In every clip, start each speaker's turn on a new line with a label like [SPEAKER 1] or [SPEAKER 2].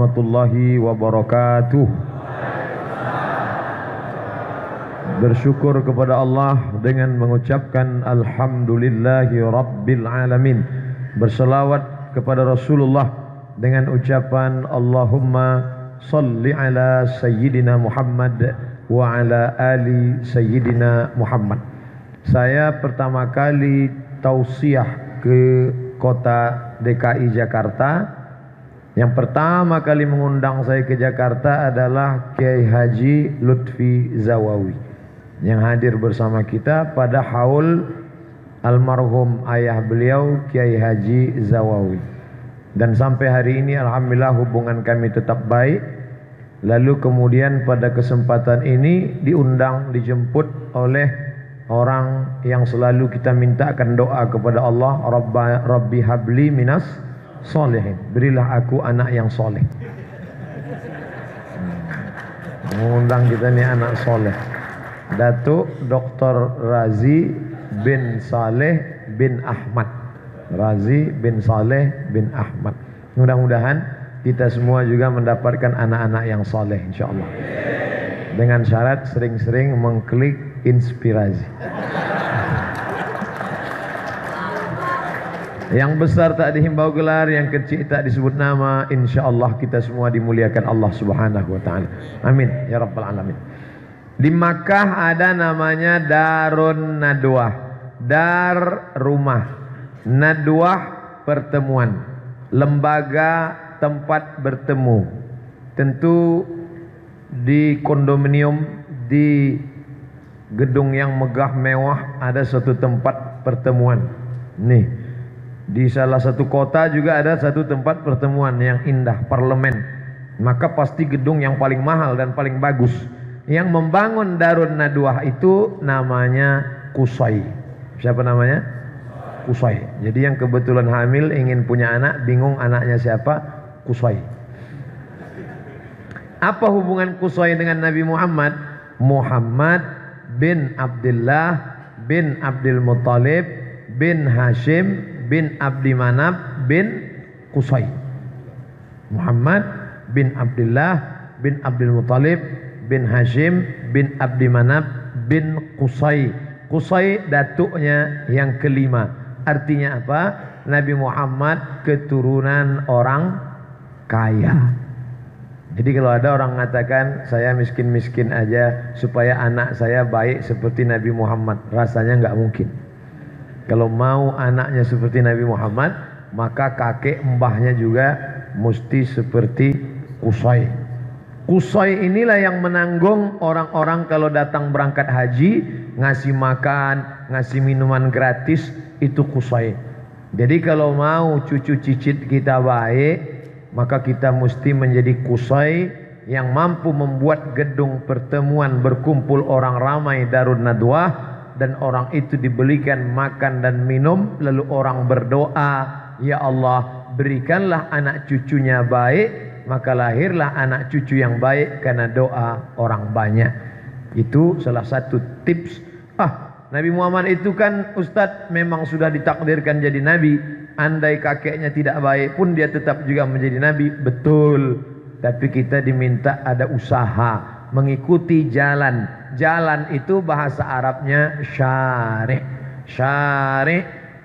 [SPEAKER 1] warahmatullahi wabarakatuh. Bersyukur kepada Allah dengan mengucapkan alhamdulillahi rabbil alamin. Berselawat kepada Rasulullah dengan ucapan Allahumma salli ala sayyidina Muhammad wa ala ali sayyidina Muhammad. Saya pertama kali tausiah ke kota DKI Jakarta. Yang pertama kali mengundang saya ke Jakarta adalah Kiai Haji Lutfi Zawawi yang hadir bersama kita pada haul almarhum ayah beliau Kiai Haji Zawawi. Dan sampai hari ini alhamdulillah hubungan kami tetap baik. Lalu kemudian pada kesempatan ini dijemput oleh orang yang selalu kita mintakan doa kepada Allah, Rabbi habli minas solehin, berilah aku anak yang soleh. Mengundang kita nih anak soleh. Datuk Dr. Razi bin Saleh bin Ahmad. Razi bin Saleh bin Ahmad. Mudah-mudahan kita semua juga mendapatkan anak-anak yang soleh insyaallah. Dengan syarat sering-sering mengklik inspirasi. Yang besar tak dihimbau gelar, yang kecil tak disebut nama. InsyaAllah kita semua dimuliakan Allah subhanahu wa ta'ala. Amin ya rabbal alamin. Di Makkah ada namanya Darun Nadwah. Dar rumah, Nadwah pertemuan, lembaga tempat bertemu. Tentu di kondominium, di gedung yang megah mewah ada satu tempat pertemuan. Nih, di salah satu kota juga ada satu tempat pertemuan yang indah, parlemen. Maka pasti gedung yang paling mahal dan paling bagus. Yang membangun Darun Nadwah itu namanya Qusay. Siapa namanya? Qusay. Jadi yang kebetulan hamil ingin punya anak, bingung anaknya siapa? Qusay. Apa hubungan Qusay dengan Nabi Muhammad? Muhammad bin Abdullah bin Abdul Muttalib bin Hashim bin Abdi Manaf bin Qusay. Muhammad bin Abdullah bin Abdul Muttalib bin Hashim bin Abdi Manaf bin Qusay. Qusay datuknya yang kelima. Artinya apa? Nabi Muhammad keturunan orang kaya. Jadi kalau ada orang mengatakan saya miskin-miskin aja supaya anak saya baik seperti Nabi Muhammad, rasanya nggak mungkin. Kalau mau anaknya seperti Nabi Muhammad, maka kakek mbahnya juga mesti seperti Qusay. Qusay inilah yang menanggung orang-orang kalau datang berangkat haji, ngasih makan, ngasih minuman gratis, itu Qusay. Jadi kalau mau cucu cicit kita baik, maka kita mesti menjadi Qusay yang mampu membuat gedung pertemuan berkumpul orang ramai Darun Nadwah. Dan orang itu dibelikan makan dan minum. Lalu orang berdoa, ya Allah berikanlah anak cucunya baik. Maka lahirlah anak cucu yang baik karena doa orang banyak. Itu salah satu tips. Nabi Muhammad itu kan Ustadz memang sudah ditakdirkan jadi Nabi. Andai kakeknya tidak baik pun dia tetap juga menjadi Nabi. Betul. Tapi kita diminta ada usaha, mengikuti jalan. Jalan itu bahasa Arabnya syari'. Syari'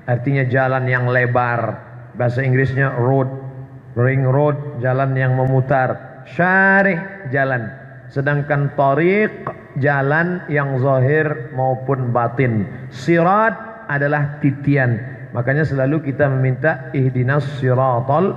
[SPEAKER 1] artinya jalan yang lebar. Bahasa Inggrisnya road, ring road, jalan yang memutar. Syari' jalan. Sedangkan tariq jalan yang zahir maupun batin. Sirat adalah titian. Makanya selalu kita meminta ihdinas siratal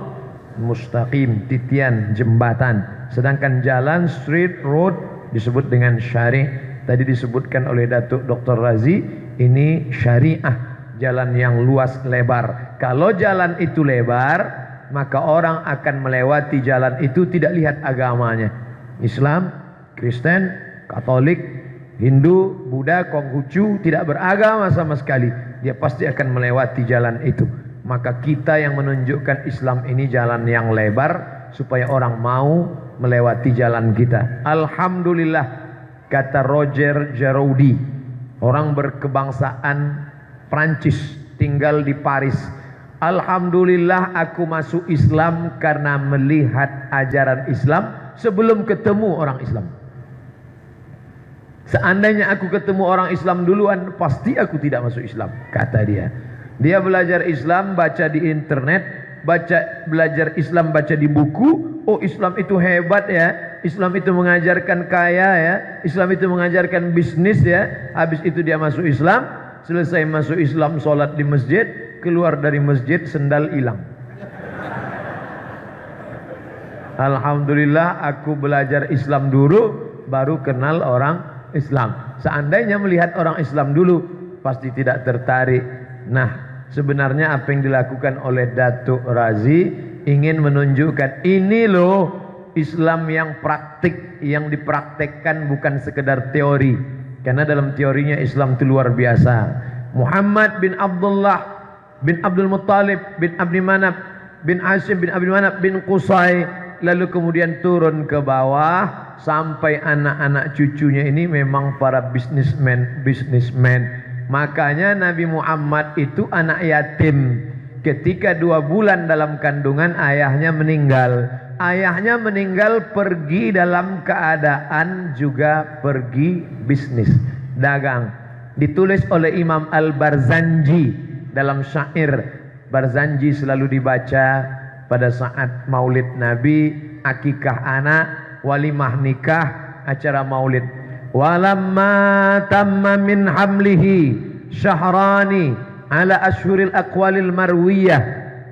[SPEAKER 1] mustaqim, titian, jembatan. Sedangkan jalan street road disebut dengan syari'. Tadi disebutkan oleh Datuk Dr. Razi, ini syariah, jalan yang luas lebar. Kalau jalan itu lebar, maka orang akan melewati jalan itu tidak lihat agamanya. Islam, Kristen, Katolik, Hindu, Buddha, Konghucu, tidak beragama sama sekali. Dia pasti akan melewati jalan itu. Maka kita yang menunjukkan Islam ini jalan yang lebar supaya orang mau melewati jalan kita. Alhamdulillah, kata Roger Giroudi, orang berkebangsaan Prancis tinggal di Paris. Alhamdulillah aku masuk Islam karena melihat ajaran Islam sebelum ketemu orang Islam. Seandainya aku ketemu orang Islam duluan, pasti aku tidak masuk Islam, kata dia. Dia belajar Islam, baca di internet, belajar Islam, baca di buku. Oh, Islam itu hebat ya, Islam itu mengajarkan kaya ya, Islam itu mengajarkan bisnis ya. Habis itu dia masuk Islam, selesai masuk Islam, sholat di masjid, keluar dari masjid sendal hilang. Alhamdulillah aku belajar Islam dulu, baru kenal orang Islam. Seandainya melihat orang Islam dulu, pasti tidak tertarik. Nah, sebenarnya apa yang dilakukan oleh Datuk Razi ingin menunjukkan ini loh Islam yang praktik, yang dipraktekkan bukan sekedar teori. Karena dalam teorinya Islam itu luar biasa. Muhammad bin Abdullah bin Abdul Muttalib bin Abdi Manaf bin Hashim bin Abdi Manaf bin Qusay, lalu kemudian turun ke bawah sampai anak-anak cucunya ini memang para bisnismen. Makanya Nabi Muhammad itu anak yatim. Ketika 2 bulan dalam kandungan ayahnya meninggal. Ayahnya meninggal pergi dalam keadaan juga pergi bisnis, dagang. Ditulis oleh Imam Al-Barzanji dalam syair. Barzanji selalu dibaca pada saat maulid Nabi, akikah anak, walimah nikah, acara maulid. Walamma tamma min hamlihi syahrani ala ashhuril aqwalil marwiyah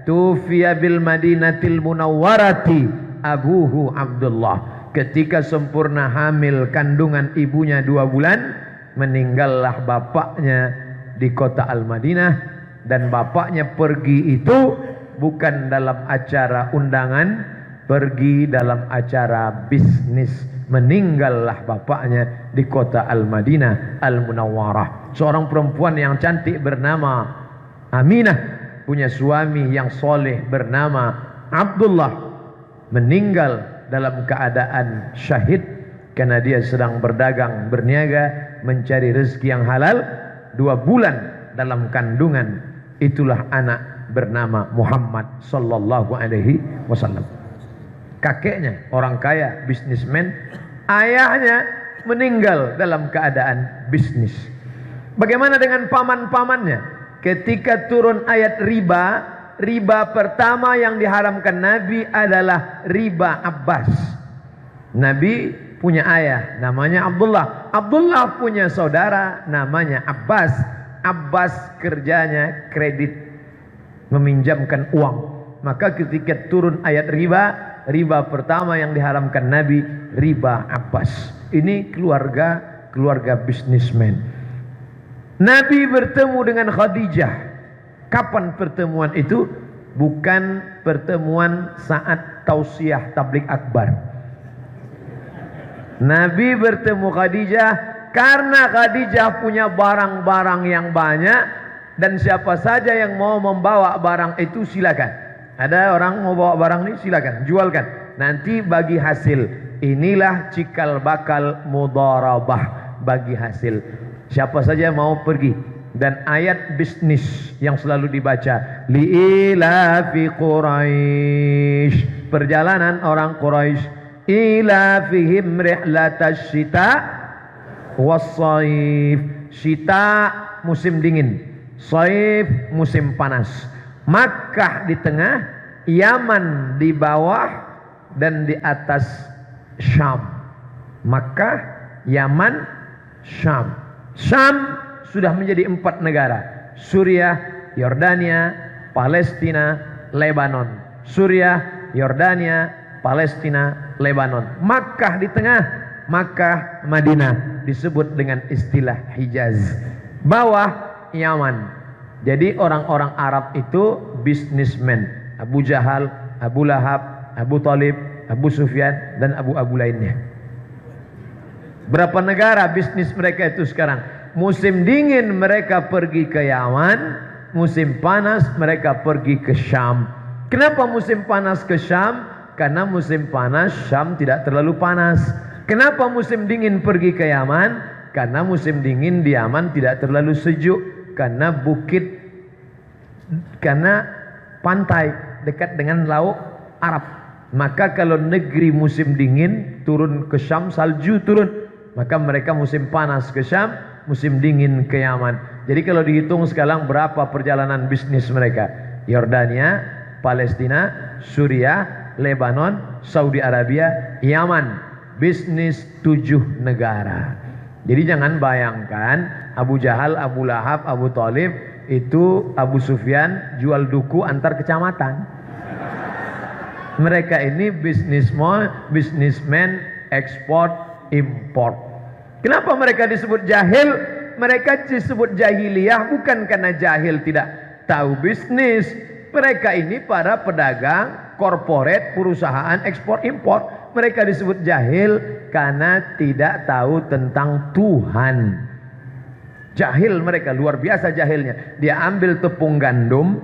[SPEAKER 1] tufiya bil madinatil munawwarati abuhu Abdullah. Ketika sempurna hamil kandungan ibunya 2 bulan, meninggallah bapaknya di kota Al-Madinah. Dan bapaknya pergi itu bukan dalam acara undangan, pergi dalam acara bisnis. Meninggallah bapaknya di kota Al-Madinah Al-Munawwarah. Seorang perempuan yang cantik bernama Aminah, punya suami yang soleh bernama Abdullah, meninggal dalam keadaan syahid karena dia sedang berdagang, berniaga, mencari rezeki yang halal. 2 bulan dalam kandungan, itulah anak bernama Muhammad sallallahu alaihi wasallam. Kakeknya orang kaya, bisnismen. Ayahnya meninggal dalam keadaan bisnis. Bagaimana dengan paman-pamannya? Ketika turun ayat riba, riba pertama yang diharamkan Nabi adalah riba Abbas. Nabi punya ayah namanya Abdullah. Abdullah punya saudara namanya Abbas. Abbas kerjanya kredit, meminjamkan uang. Maka ketika turun ayat riba, riba pertama yang diharamkan Nabi riba Abbas. Ini keluarga bisnismen. Nabi bertemu dengan Khadijah. Kapan pertemuan itu? Bukan pertemuan saat tausiah tablik akbar. Nabi bertemu Khadijah karena Khadijah punya barang-barang yang banyak, dan siapa saja yang mau membawa barang itu silakan. Ada orang mau bawa barang ini, silakan, jualkan. Nanti bagi hasil. Inilah cikal bakal mudharabah, bagi hasil. Siapa saja mau pergi. Dan ayat bisnis yang selalu dibaca, li'ilafi Quraisy, perjalanan orang Quraisy, ilafihim rihlatash syita was-shaif. Syita musim dingin, shaif musim panas. Makkah di tengah, Yaman di bawah, dan di atas Syam. Makkah, Yaman, Syam. Syam sudah menjadi 4 negara. Suriah, Yordania, Palestina, Lebanon. Suriah, Yordania, Palestina, Lebanon. Makkah di tengah, Makkah, Madinah, disebut dengan istilah Hijaz. Bawah, Yaman. Jadi orang-orang Arab itu bisnismen. Abu Jahal, Abu Lahab, Abu Talib, Abu Sufyan, dan Abu lainnya. Berapa negara bisnis mereka itu sekarang? Musim dingin mereka pergi ke Yaman, musim panas mereka pergi ke Syam. Kenapa musim panas ke Syam? Karena musim panas Syam tidak terlalu panas. Kenapa musim dingin pergi ke Yaman? Karena musim dingin di Yaman tidak terlalu sejuk. Karena pantai dekat dengan laut Arab. Maka kalau negeri musim dingin turun ke Syam, salju turun. Maka mereka musim panas ke Syam, musim dingin ke Yaman. Jadi kalau dihitung sekarang berapa perjalanan bisnis mereka? Yordania, Palestina, Suriah, Lebanon, Saudi Arabia, Yaman. Bisnis 7 negara. Jadi jangan bayangkan Abu Jahal, Abu Lahab, Abu Thalib itu Abu Sufyan jual duku antar kecamatan. Mereka ini bisnismen ekspor import. Kenapa mereka disebut jahil? Mereka disebut jahiliyah bukan karena jahil tidak tahu bisnis. Mereka ini para pedagang, korporat, perusahaan ekspor impor. Mereka disebut jahil karena tidak tahu tentang Tuhan. Jahil mereka, luar biasa jahilnya. Dia ambil tepung gandum,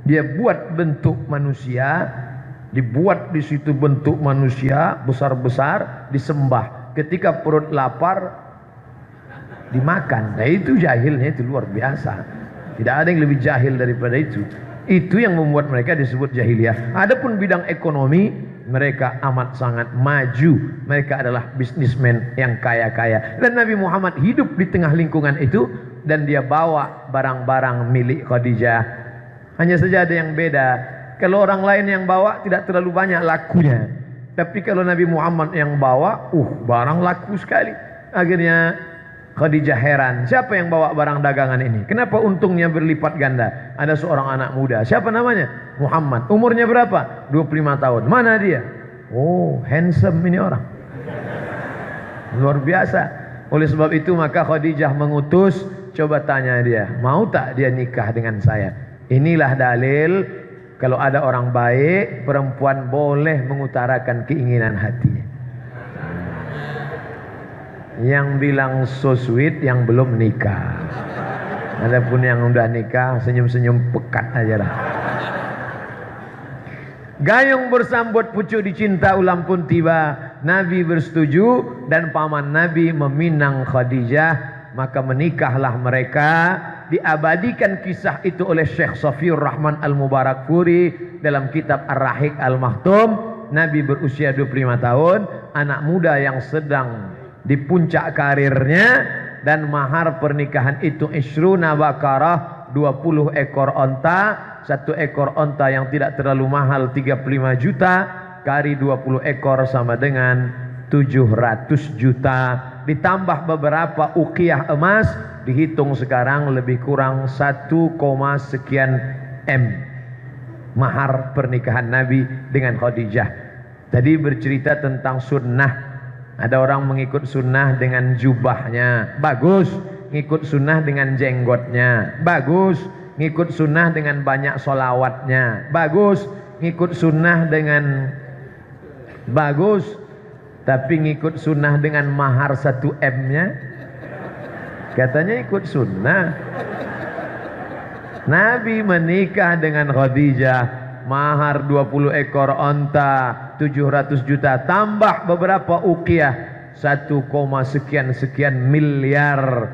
[SPEAKER 1] dia buat bentuk manusia, dibuat di situ bentuk manusia besar-besar, disembah. Ketika perut lapar, dimakan. Nah itu jahilnya, itu luar biasa. Tidak ada yang lebih jahil daripada itu. Itu yang membuat mereka disebut jahiliyah. Adapun bidang ekonomi, mereka amat sangat maju. Mereka adalah bisnismen yang kaya-kaya. Dan Nabi Muhammad hidup di tengah lingkungan itu, dan dia bawa barang-barang milik Khadijah. Hanya saja ada yang beda. Kalau orang lain yang bawa tidak terlalu banyak lakunya. Tapi kalau Nabi Muhammad yang bawa, barang laku sekali. Akhirnya Khadijah heran, siapa yang bawa barang dagangan ini? Kenapa untungnya berlipat ganda? Ada seorang anak muda, siapa namanya? Muhammad. Umurnya berapa? 25 tahun. Mana dia? Oh, handsome ini orang. Luar biasa. Oleh sebab itu maka Khadijah mengutus, coba tanya dia, mau tak dia nikah dengan saya? Inilah dalil kalau ada orang baik, perempuan boleh mengutarakan keinginan hatinya. Yang bilang so sweet yang belum nikah. Adapun yang udah nikah senyum-senyum pekat aja lah. Gayung bersambut pucuk dicinta ulam pun tiba. Nabi bersetuju dan paman Nabi meminang Khadijah. Maka menikahlah mereka. Diabadikan kisah itu oleh Syekh Safiur Rahman Al-Mubarakfuri dalam kitab Ar-Rahiq Al-Mahtum. Nabi berusia 25 tahun, anak muda yang sedang di puncak karirnya, dan mahar pernikahan itu isruna bakarah, 20 ekor onta. Satu ekor onta yang tidak terlalu mahal 35 juta, kali 20 ekor sama dengan 700 juta, ditambah beberapa uqiyah emas, dihitung sekarang lebih kurang 1, sekian M mahar pernikahan Nabi dengan Khadijah. Tadi bercerita tentang sunnah. Ada orang mengikut sunnah dengan jubahnya, bagus. Ngikut sunnah dengan jenggotnya, bagus. Ngikut sunnah dengan banyak solawatnya, bagus. Ngikut sunnah dengan bagus. Tapi ngikut sunnah dengan mahar 1 M-nya, katanya ikut sunnah. Nabi menikah dengan Khadijah, mahar 20 ekor onta, 700 juta, tambah beberapa uqiyah, 1, sekian miliar.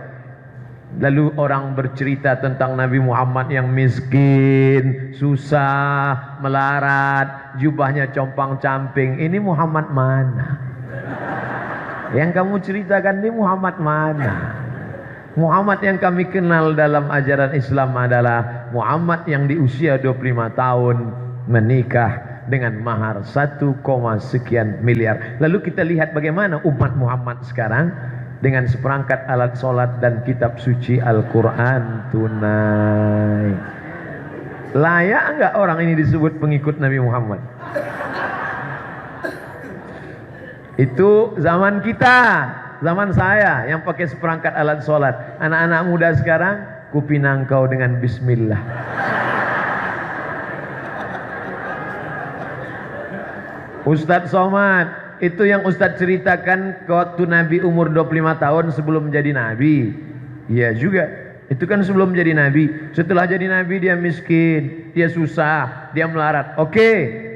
[SPEAKER 1] Lalu orang bercerita tentang Nabi Muhammad yang miskin, susah, melarat, jubahnya compang-camping. Ini Muhammad mana? Yang kamu ceritakan ini Muhammad mana? Muhammad yang kami kenal dalam ajaran Islam adalah Muhammad yang di usia 25 tahun menikah dengan mahar 1, sekian miliar. Lalu kita lihat bagaimana umat Muhammad sekarang dengan seperangkat alat sholat dan kitab suci Al-Quran tunai. Layak enggak orang ini disebut pengikut Nabi Muhammad? Itu zaman kita, zaman saya yang pakai seperangkat alat sholat. Anak-anak muda sekarang, kupinang kau dengan bismillah. Ustadz Somad, itu yang Ustadz ceritakan waktu Nabi umur 25 tahun sebelum jadi Nabi. Iya juga, itu kan sebelum jadi Nabi. Setelah jadi Nabi dia miskin, dia susah, dia melarat. Oke,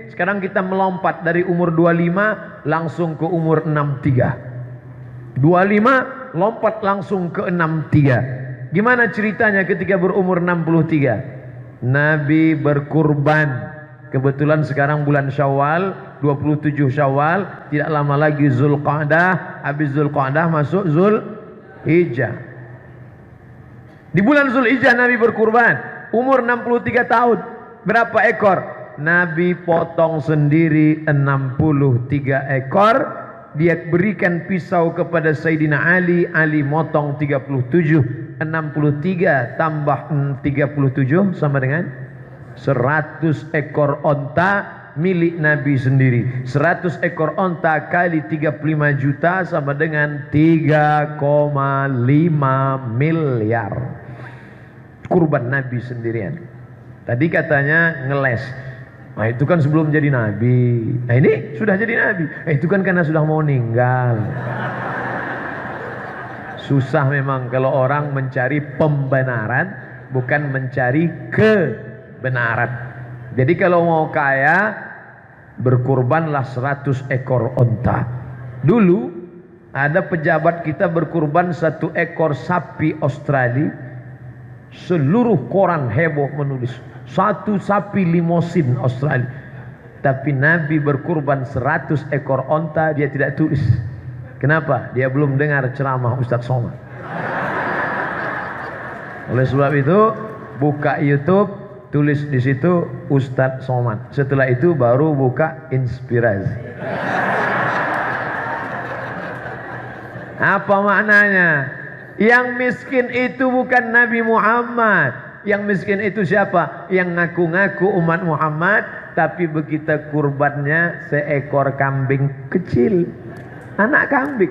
[SPEAKER 1] sekarang kita melompat dari umur 25 langsung ke umur 63. 25 lompat langsung ke 63. Gimana ceritanya ketika berumur 63? Nabi berkurban. Kebetulan sekarang bulan Syawal, 27 Syawal, tidak lama lagi Zulqa'dah, habis Zulqa'dah masuk Zulhijjah. Di bulan Zulhijjah Nabi berkurban, umur 63 tahun. Berapa ekor? Nabi potong sendiri 63 ekor. Dia berikan pisau kepada Sayyidina Ali, Ali motong 37. 63 tambah 37 sama dengan 100 ekor onta milik Nabi sendiri. 100 ekor onta kali 35 juta sama dengan 3,5 miliar. Kurban Nabi sendirian. Tadi katanya ngeles. Nah itu kan sebelum jadi Nabi. Nah ini sudah jadi Nabi. Itu kan karena sudah mau meninggal. Susah memang kalau orang mencari pembenaran, bukan mencari kebenaran. Jadi kalau mau kaya, berkurbanlah 100 ekor onta. Dulu ada pejabat kita berkurban 1 ekor sapi Australia. Seluruh koran heboh menulis 1 sapi limosin Australia. Tapi Nabi berkurban 100 ekor onta, dia tidak tulis. Kenapa? Dia belum dengar ceramah Ustadz Somad. Oleh sebab itu, buka YouTube, tulis di situ Ustadz Somad. Setelah itu baru buka Inspirasi. Apa maknanya? Yang miskin itu bukan Nabi Muhammad. Yang miskin itu siapa? Yang ngaku-ngaku umat Muhammad, tapi begitu kurbannya seekor kambing kecil. Anak kambing.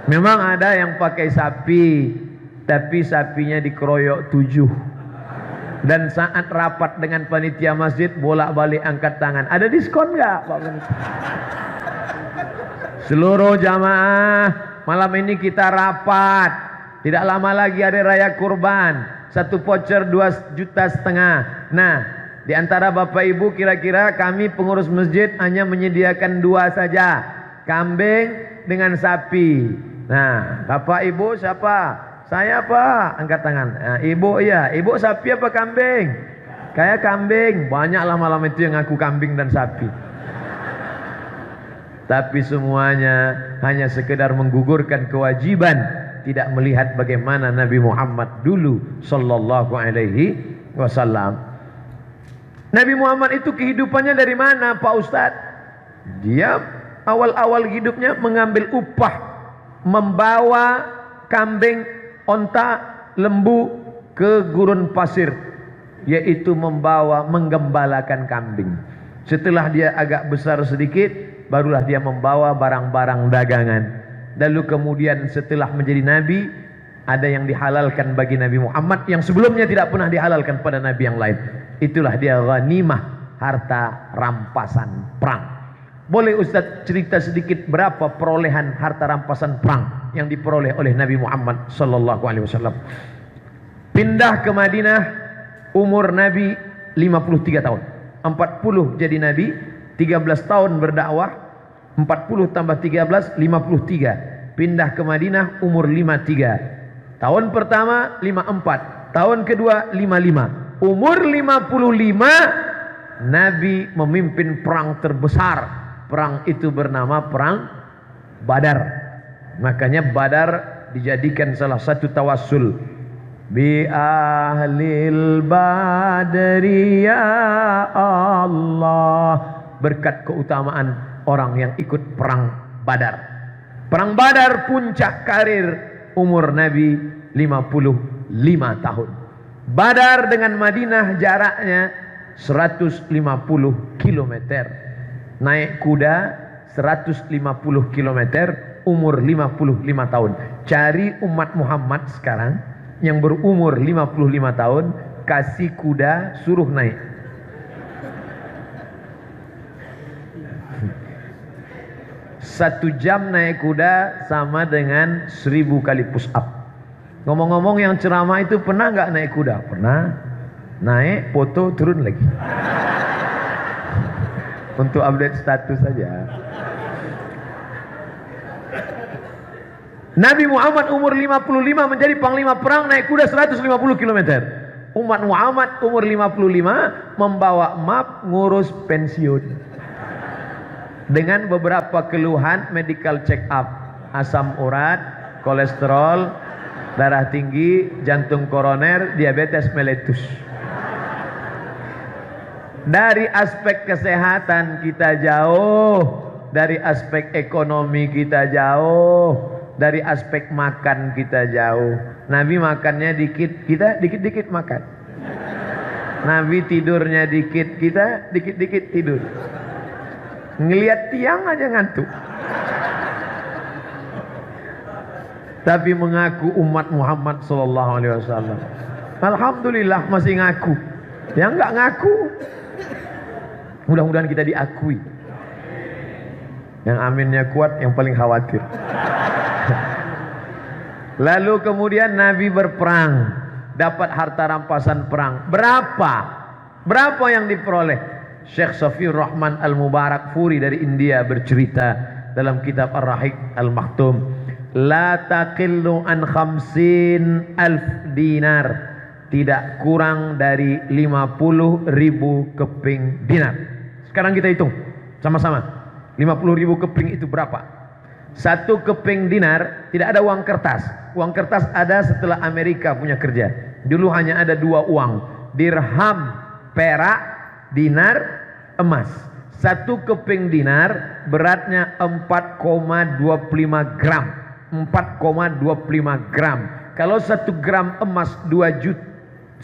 [SPEAKER 1] Memang ada yang pakai sapi, tapi sapinya dikeroyok 7. Dan saat rapat dengan panitia masjid, bolak-balik angkat tangan. Ada diskon nggak, Pak Panitia? Seluruh jamaah, malam ini kita rapat. Tidak lama lagi hari raya kurban. 1 voucher 2,5 juta. Nah, di antara Bapak Ibu kira-kira kami pengurus masjid hanya menyediakan 2 saja. Kambing dengan sapi. Nah, Bapak Ibu siapa? Saya Pak. Angkat tangan. Nah, Ibu iya. Ibu sapi apa kambing? Kayak kambing. Banyaklah malam itu yang ngaku kambing dan sapi. Tapi semuanya hanya sekedar menggugurkan kewajiban, tidak melihat bagaimana Nabi Muhammad dulu sallallahu alaihi wasallam. Nabi Muhammad itu kehidupannya dari mana, Pak Ustadz? Dia awal-awal hidupnya mengambil upah, membawa kambing, onta, lembu ke gurun pasir, yaitu menggembalakan kambing. Setelah dia agak besar sedikit, barulah dia membawa barang-barang dagangan. Lalu kemudian setelah menjadi nabi, ada yang dihalalkan bagi Nabi Muhammad yang sebelumnya tidak pernah dihalalkan pada nabi yang lain. Itulah dia ghanimah, harta rampasan perang. Boleh Ustaz cerita sedikit berapa perolehan harta rampasan perang yang diperoleh oleh Nabi Muhammad sallallahu alaihi wasallam? Pindah ke Madinah, umur Nabi 53 tahun. 40 jadi Nabi, 13 tahun berdakwah, 40 tambah 13, 53. Pindah ke Madinah, umur 53. Tahun pertama 54, tahun kedua 55. Umur 55, Nabi memimpin perang terbesar. Perang itu bernama Perang Badar. Makanya Badar dijadikan salah satu tawassul. Bi ahlil badri ya Allah. Berkat keutamaan orang yang ikut Perang Badar. Perang Badar puncak karir umur Nabi 55 tahun. Badar dengan Madinah jaraknya 150 kilometer. Naik kuda 150 km, umur 55 tahun. Cari umat Muhammad sekarang yang berumur 55 tahun, kasih kuda, suruh naik. Satu jam naik kuda sama dengan 1000 kali push up. Ngomong-ngomong, yang ceramah itu pernah nggak naik kuda? Pernah. Naik, foto, turun lagi. Untuk update status saja. Nabi Muhammad umur 55 menjadi panglima perang, naik kuda 150 km. Umat Muhammad umur 55 membawa map ngurus pensiun. Dengan beberapa keluhan medical check up, asam urat, kolesterol, darah tinggi, jantung koroner, diabetes mellitus. Dari aspek kesehatan kita jauh, dari aspek ekonomi kita jauh, dari aspek makan kita jauh. Nabi makannya dikit, kita dikit-dikit makan. Nabi tidurnya dikit, kita dikit-dikit tidur. Ngelihat tiang aja ngantuk. Tapi mengaku umat Muhammad sallallahu alaihi wasallam. Alhamdulillah masih ngaku. Yang enggak ngaku, mudah-mudahan kita diakui. Yang aminnya kuat, yang paling khawatir. Lalu kemudian Nabi berperang, dapat harta rampasan perang. Berapa? Berapa yang diperoleh? Syekh Safiur Rahman Al-Mubarakfuri dari India bercerita dalam kitab Ar-Rahiq Al-Maktum, la taqillu an 50.000 dinar, tidak kurang dari 50.000 keping dinar. Sekarang kita hitung sama-sama. 50.000 keping itu berapa? Satu keping dinar tidak ada uang kertas. Uang kertas ada setelah Amerika punya kerja. Dulu hanya ada dua uang, dirham, perak, dinar, emas. Satu keping dinar beratnya 4,25 gram. 4,25 gram. Kalau 1 gram emas 2 juta,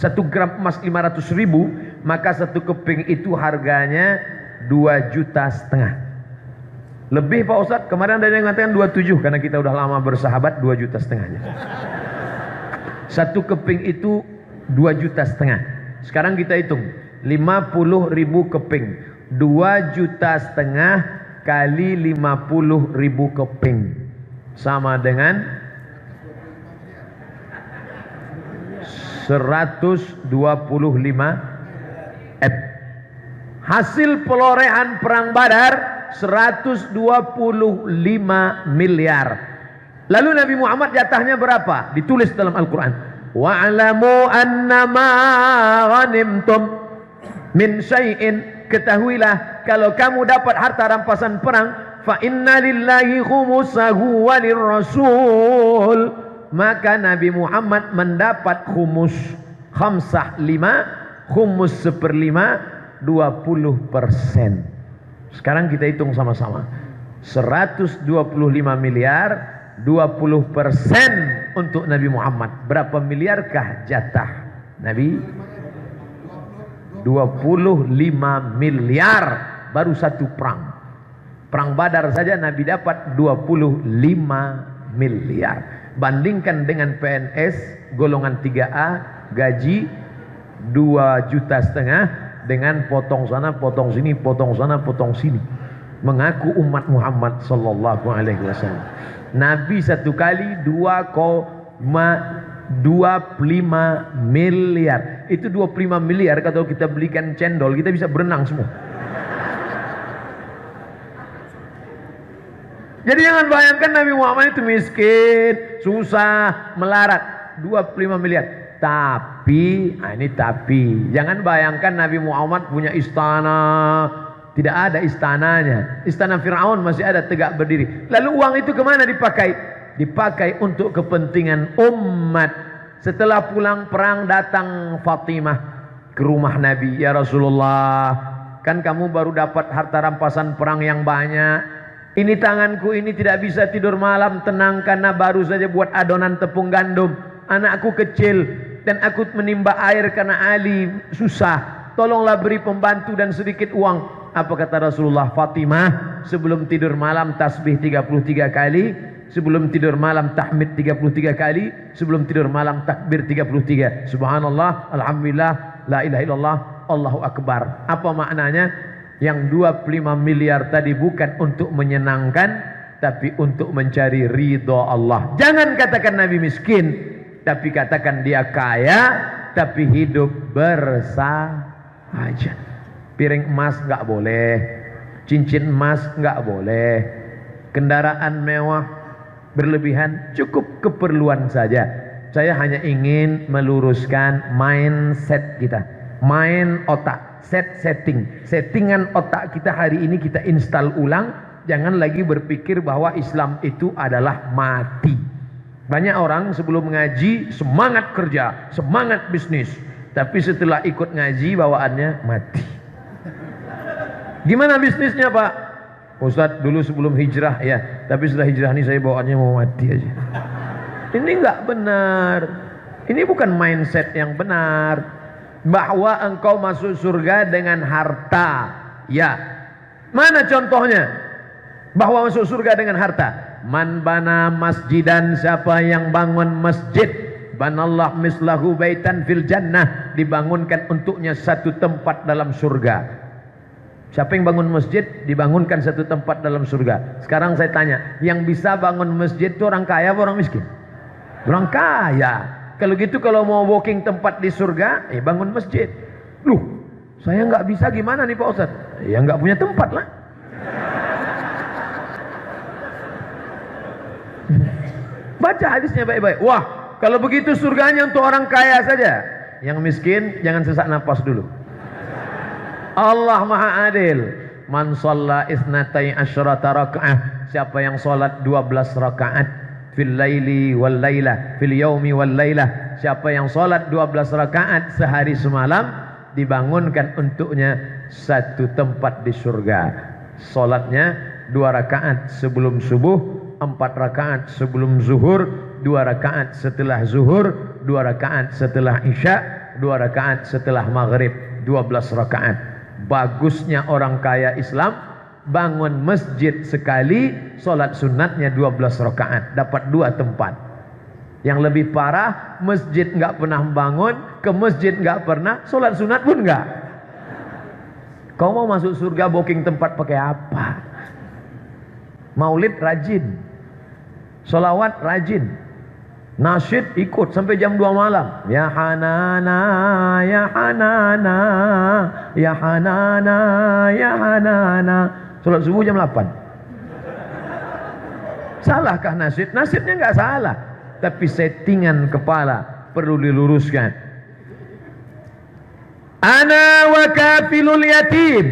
[SPEAKER 1] 1 gram emas 500.000, maka satu keping itu harganya 2,5 juta. Lebih Pak Ustadz, kemarin ada yang mengatakan 27, karena kita udah lama bersahabat, 2,5 juta. Satu keping itu 2,5 juta. Sekarang kita hitung 50.000 keping, 2,5 juta kali 50.000 keping sama dengan 125 M. Hasil perolehan perang Badar 125 miliar. Lalu Nabi Muhammad jatahnya berapa? Ditulis dalam Al-Quran, wa'alamu annama ghanimtum min syai'in, ketahuilah kalau kamu dapat harta rampasan perang, fa inna lillahi khumusahu walirrasul, maka Nabi Muhammad mendapat khumus, khamsah 5, khumus 1/5, 20%. Sekarang kita hitung sama-sama. 125 miliar, 20% untuk Nabi Muhammad. Berapa miliarkah jatah Nabi? 25 miliar baru satu perang. Perang Badar saja Nabi dapat 25 miliar. Bandingkan dengan PNS golongan 3A gaji 2,5 juta dengan potong sana, potong sini, potong sana, potong sini. Mengaku umat Muhammad sallallahu alaihi wasallam. Nabi satu kali 2,25 miliar. Itu 25 miliar kalau kita belikan cendol, kita bisa berenang semua. Jadi jangan bayangkan Nabi Muhammad itu miskin, susah, melarat. 25 miliar. Tapi, ini tapi, jangan bayangkan Nabi Muhammad punya istana. Tidak ada istananya. Istana Fir'aun masih ada tegak berdiri. Lalu uang itu kemana dipakai? Dipakai untuk kepentingan umat. Setelah pulang perang datang Fatimah ke rumah Nabi. Ya Rasulullah, kan kamu baru dapat harta rampasan perang yang banyak. Ini tanganku ini tidak bisa tidur malam tenang karena baru saja buat adonan tepung gandum. Anakku kecil dan aku menimba air karena Ali susah. Tolonglah beri pembantu dan sedikit uang. Apa kata Rasulullah? Fatimah, sebelum tidur malam tasbih 33 kali, sebelum tidur malam tahmid 33 kali, sebelum tidur malam takbir 33. Subhanallah, alhamdulillah, la ilaha illallah, Allahu akbar. Apa maknanya? Yang 25 miliar tadi bukan untuk menyenangkan, tapi untuk mencari ridha Allah. Jangan katakan Nabi miskin, tapi katakan dia kaya, tapi hidup bersahaja. Piring emas nggak boleh, cincin emas nggak boleh, kendaraan mewah berlebihan, cukup keperluan saja. Saya hanya ingin meluruskan mindset kita, main otak, settingan otak kita hari ini kita install ulang. Jangan lagi berpikir bahwa Islam itu adalah mati. Banyak orang sebelum ngaji semangat kerja, semangat bisnis, tapi setelah ikut ngaji bawaannya mati. Gimana bisnisnya Pak? Ustadz dulu sebelum hijrah ya, tapi setelah hijrah ini saya bawaannya mau mati aja. Ini nggak benar. Ini bukan mindset yang benar. Bahwa engkau masuk surga dengan harta. Ya. Mana contohnya? Bahwa masuk surga dengan harta. Man bana masjidan, siapa yang bangun masjid, banallah mislahu baitan fil jannah, dibangunkan untuknya satu tempat dalam surga. Siapa yang bangun masjid, dibangunkan satu tempat dalam surga. Sekarang saya tanya, yang bisa bangun masjid itu orang kaya atau orang miskin? Orang kaya. Kalau gitu kalau mau booking tempat di surga, bangun masjid. Loh, saya nggak bisa gimana nih Pak Ustadz? Ya nggak punya tempat lah. Baca hadisnya baik-baik. Wah, kalau begitu surganya untuk orang kaya saja. Yang miskin jangan sesak napas dulu. Allah Maha Adil. Man shalla isnatai asyrata raka'ah. Siapa yang sholat 12 rakaat fil laili wal lailah, fil yaumi wal lailah. Siapa yang sholat 12 rakaat sehari semalam, dibangunkan untuknya satu tempat di surga. Sholatnya 2 rakaat sebelum subuh, 4 rakaat sebelum zuhur, 2 rakaat setelah zuhur, 2 rakaat setelah isya, 2 rakaat setelah maghrib, 12 rakaat. Bagusnya orang kaya Islam, bangun masjid sekali, sholat sunatnya 12 rakaat, dapat 2 tempat. Yang lebih parah, masjid nggak pernah bangun, ke masjid nggak pernah, sholat sunat pun nggak. Kau mau masuk surga booking tempat pakai apa? Maulid rajin, sholawat rajin, nasyid ikut sampai jam 2 malam. Ya Hanana, ya Hanana, ya Hanana, ya Hanana. Sholat subuh jam 8. Salahkah nasyid? Nasyidnya nggak salah, tapi settingan kepala perlu diluruskan. Ana wa kafilul yatim,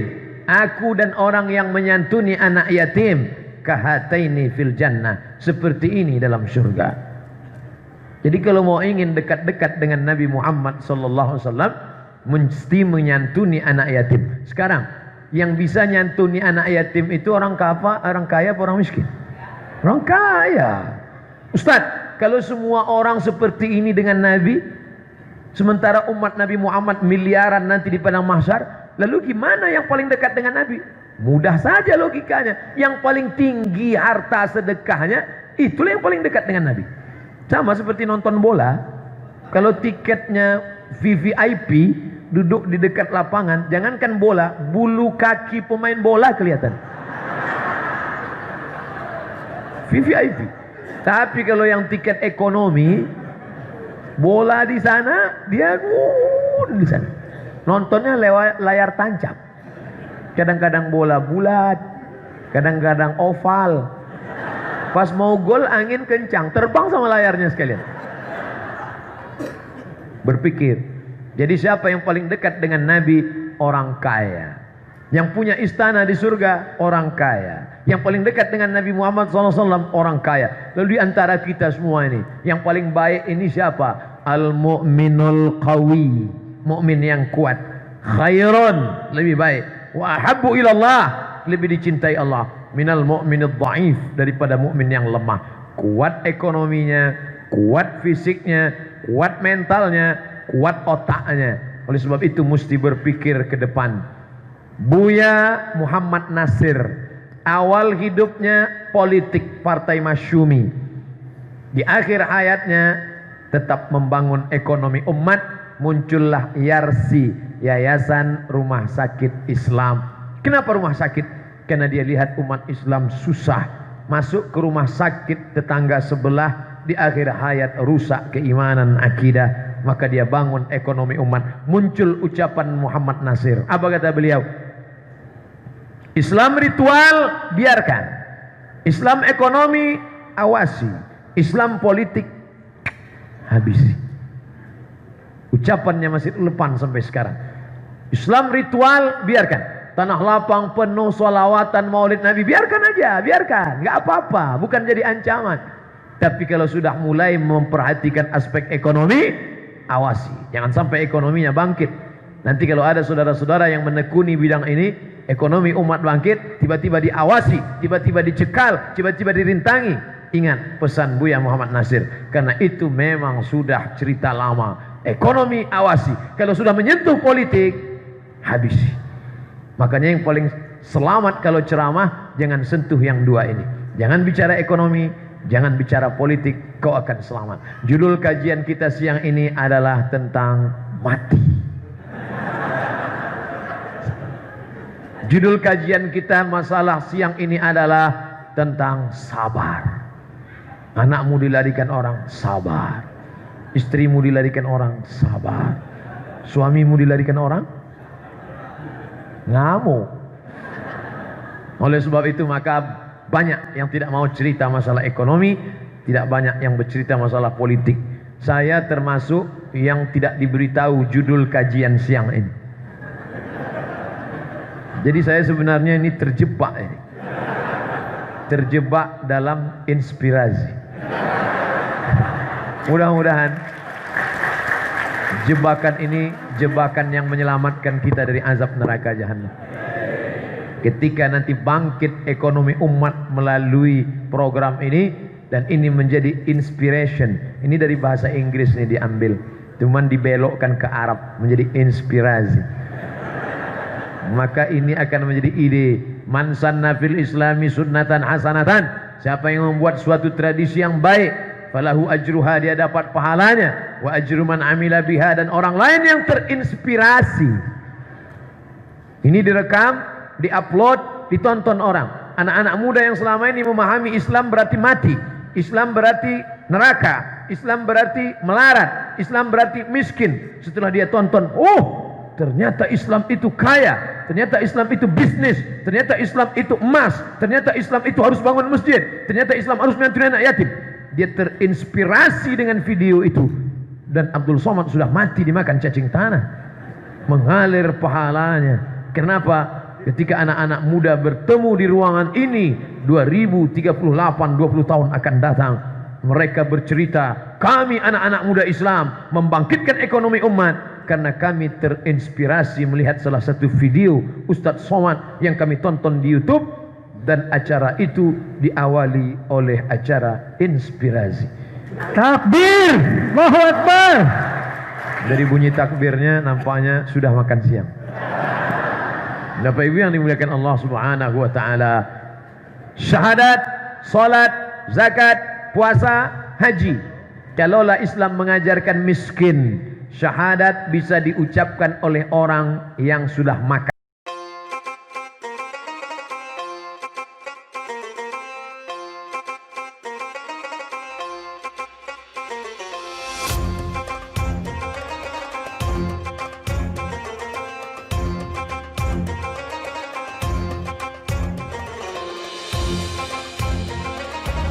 [SPEAKER 1] aku dan orang yang menyantuni anak yatim, kahataini fil jannah, seperti ini dalam surga. Jadi kalau mau ingin dekat-dekat dengan Nabi Muhammad sallallahu alaihi wasallam, mesti menyantuni anak yatim. Sekarang yang bisa nyantuni anak yatim itu orang kaya apa orang miskin? Orang kaya. Ustadz, kalau semua orang seperti ini dengan Nabi, sementara umat Nabi Muhammad miliaran nanti di padang mahsyar, lalu gimana yang paling dekat dengan Nabi? Mudah saja logikanya. Yang paling tinggi harta sedekahnya, itulah yang paling dekat dengan Nabi. Sama seperti nonton bola. Kalau tiketnya VVIP, duduk di dekat lapangan, jangankan bola, bulu kaki pemain bola kelihatan. VVIP. Tapi kalau yang tiket ekonomi, bola di sana, dia di sana. Nontonnya lewat layar tancap. Kadang-kadang bola bulat, kadang-kadang oval. Pas mau gol angin kencang, terbang sama layarnya sekalian. Berpikir. Jadi siapa yang paling dekat dengan Nabi? Orang kaya. Yang punya istana di surga, orang kaya. Yang paling dekat dengan Nabi Muhammad SAW, orang kaya. Lalu di antara kita semua ini, yang paling baik ini siapa? Al-mu'minul qawi, mukmin yang kuat. Khairun, lebih baik. Wa ahabbu ilallah, lebih dicintai Allah. Minal mu'minid dhaif, daripada mukmin yang lemah. Kuat ekonominya, kuat fisiknya, kuat mentalnya, kuat otaknya. Oleh sebab itu mesti berpikir ke depan. Buya Muhammad Nasir, awal hidupnya politik Partai Masyumi, di akhir hayatnya tetap membangun ekonomi umat. Muncullah YARSI, Yayasan Rumah Sakit Islam. Kenapa rumah sakit? Karena dia lihat umat Islam susah, masuk ke rumah sakit tetangga sebelah, di akhir hayat rusak keimanan akidah, maka dia bangun ekonomi umat. Muncul ucapan Muhammad Nasir. Apa kata beliau? Islam ritual biarkan, Islam ekonomi awasi, Islam politik habisi. Ucapannya masih relevan sampai sekarang. Islam ritual, biarkan. Tanah lapang penuh sholawatan maulid Nabi, biarkan aja, biarkan, nggak apa-apa, bukan jadi ancaman. Tapi kalau sudah mulai memperhatikan aspek ekonomi, awasi, jangan sampai ekonominya bangkit. Nanti kalau ada saudara-saudara yang menekuni bidang ini, ekonomi umat bangkit, tiba-tiba diawasi, tiba-tiba dicekal, tiba-tiba dirintangi. Ingat pesan Buya Muhammad Nasir, karena itu memang sudah cerita lama. Ekonomi awasi, kalau sudah menyentuh politik, habisi. Makanya yang paling selamat kalau ceramah, jangan sentuh yang dua ini. Jangan bicara ekonomi, jangan bicara politik, kau akan selamat. Judul kajian kita siang ini adalah tentang mati. Judul kajian kita masalah siang ini adalah tentang sabar. Anakmu dilarikan orang, sabar. Istrimu dilarikan orang, sabar. Suamimu dilarikan orang, ngamuk. Oleh sebab itu maka banyak yang tidak mau cerita masalah ekonomi, tidak banyak yang bercerita masalah politik. Saya termasuk yang tidak diberitahu judul kajian siang ini. Jadi saya sebenarnya ini terjebak ini. Terjebak dalam inspirasi. Mudah-mudahan jebakan ini jebakan yang menyelamatkan kita dari azab neraka jahanam. Ketika nanti bangkit ekonomi umat melalui program ini, dan ini menjadi inspiration. Ini dari bahasa Inggris ini diambil, cuman dibelokkan ke Arab menjadi inspirasi. Maka ini akan menjadi ide. Man sanna fil islami sunnatan hasanatan. Siapa yang membuat suatu tradisi yang baik, falahu ajruha, dia dapat pahalanya, wa ajru man amila biha, dan orang lain yang terinspirasi. Ini direkam, diupload, ditonton orang. Anak-anak muda yang selama ini memahami Islam berarti mati, Islam berarti neraka, Islam berarti melarat, Islam berarti miskin. Setelah dia tonton, oh ternyata Islam itu kaya, ternyata Islam itu bisnis, ternyata Islam itu emas, ternyata Islam itu harus bangun masjid, ternyata Islam harus menyantuni anak yatim. Dia terinspirasi dengan video itu, dan Abdul Somad sudah mati dimakan cacing tanah, mengalir pahalanya. Kenapa? Ketika anak-anak muda bertemu di ruangan ini 2038, 20 tahun akan datang, mereka bercerita, kami anak-anak muda Islam membangkitkan ekonomi umat karena kami terinspirasi melihat salah satu video Ustadz Somad yang kami tonton di YouTube, dan acara itu diawali oleh acara inspirasi. Takbir, Allahu Akbar. Dari bunyi takbirnya nampaknya sudah makan siang. Bapak Ibu yang dimuliakan Allah Subhanahu wa taala, syahadat, salat, zakat, puasa, haji. Kalaulah Islam mengajarkan miskin, syahadat bisa diucapkan oleh orang yang sudah makan.